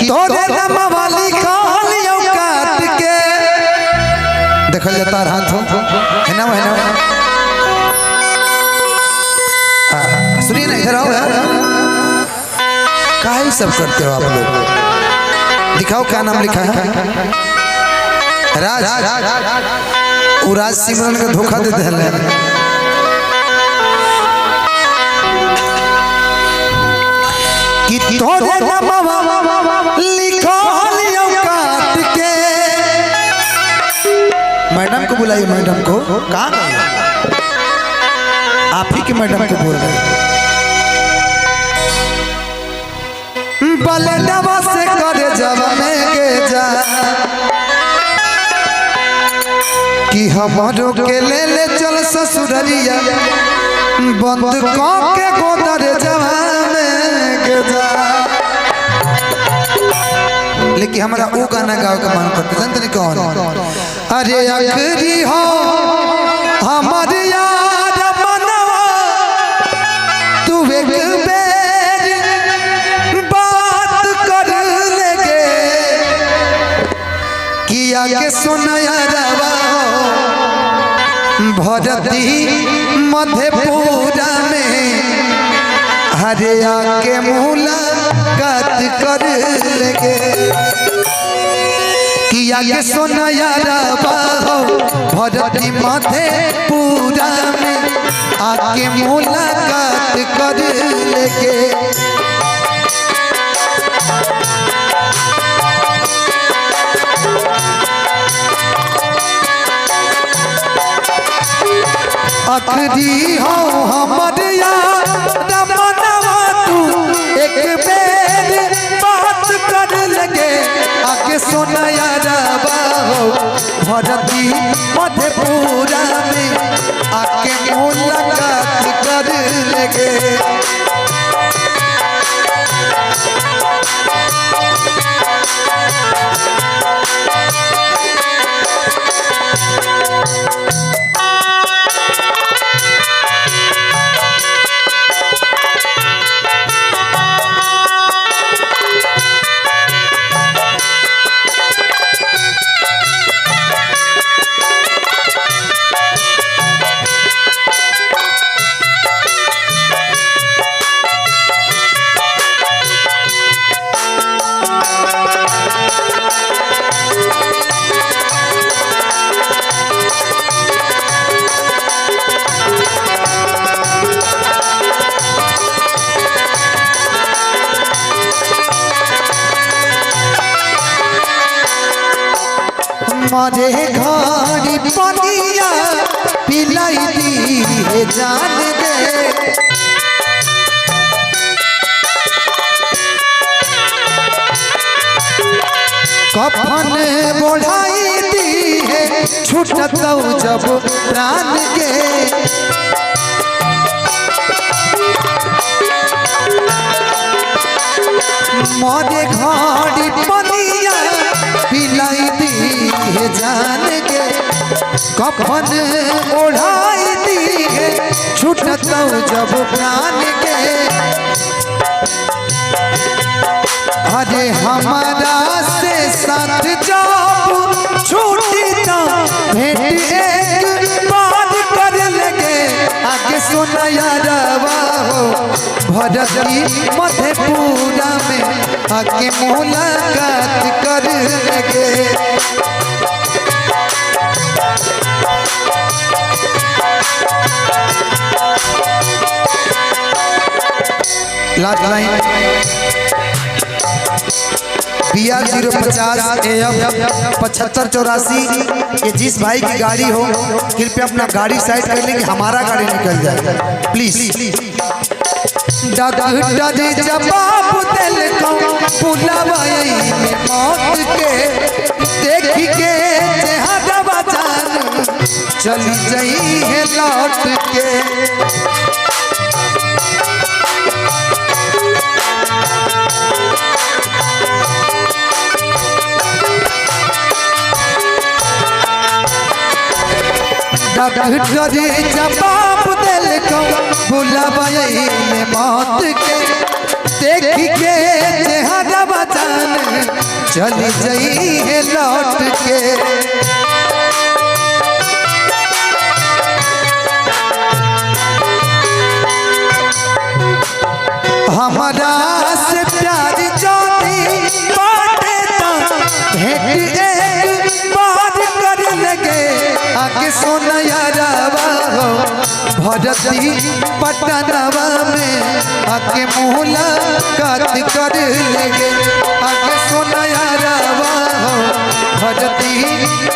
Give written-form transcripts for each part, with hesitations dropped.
तोरे नमवा लिखलियो काट के देखल जाता हाथ है ना सुनिए ना इधर आओ यार काहे सब करते हो आप लोग दिखाओ क्या नाम लिखा है राज वो राज सिमरन का धोखा देते हैं कि तोरे नमवा लिखलियो काट के मैडम को बुलाइए मैडम को कहाँ आप ही के मैडम को बोल रहे बलडवा से करे जब में के जा कि हमारो के ले चल ससुररिया बंद के गोदर जवा में के जा लेकिन हमारा वो गाना गाओ का मन करता जानते नहीं कौन अरे आखिरी हो हमारे यार मनवा तू एक बेर बात कर लेगे किया के सुनाया रवा भरती मधेपुरा में हरे आके मुलाकात कर लेगे किया के सोनाया रवा भरती मधेपुरा में आके मुलाकात कर लेगे आखिरी हो हमारे यार मनवा तू एक बेर बात कर लगे आके सोनाया रवा हो भरती मधेपुरा में आके मुलाकात कर लगे मारे घड़ी पनिया पिलाई दी है जान दे कफन बढ़ाई दी है छूटत जब प्राण के मारे घड़ी पनिया पिलाई दी है जान के कफन ओढ़ाई दी है छूटत जब प्राण के अरे हमारा से साथ जब छूटी तो भेंट एक बार कर लगे आगे सुनाया रवा हो भरती मधेपुरा में आके मुलाकात कर लगे लास्ट लाइन BR 050 AM 7584 ये जिस भाई की गाड़ी हो कृपया अपना गाड़ी साइड कर लें कि हमारा गाड़ी निकल जाए प्लीज डॉक्टर जवाब दिल को बुलावाई में मौत के देख के चेहरा बचान चली जाई है लौट के डॉक्टर जवाब दिल को बुलावाई में मौत के देख के चेहरा बचान चली जई है लौट के। हमारा से प्यार जोड़ी बाटे तो भेंट एक बार कर लगे आगे सोना यारावा हो भरती पटनवा में आगे मुलाकात कर लगे आगे सोना यारावा हो भरती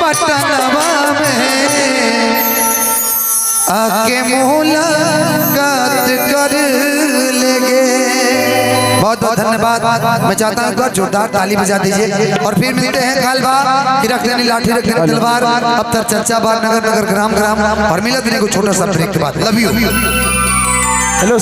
पटनवा में आगे मुलाकात कर लेंगे। बहुत बहुत धन्यवाद। मैं चाहता हूँ जोरदार ताली बजा दीजिए और फिर मिलते हैं कल बार कि रख देनी लाठी रख देनी तलवार। अब तक चर्चा बार नगर नगर ग्राम ग्राम और मिला देने को छोटा सा ब्रेक के बाद। Love you. हेलो।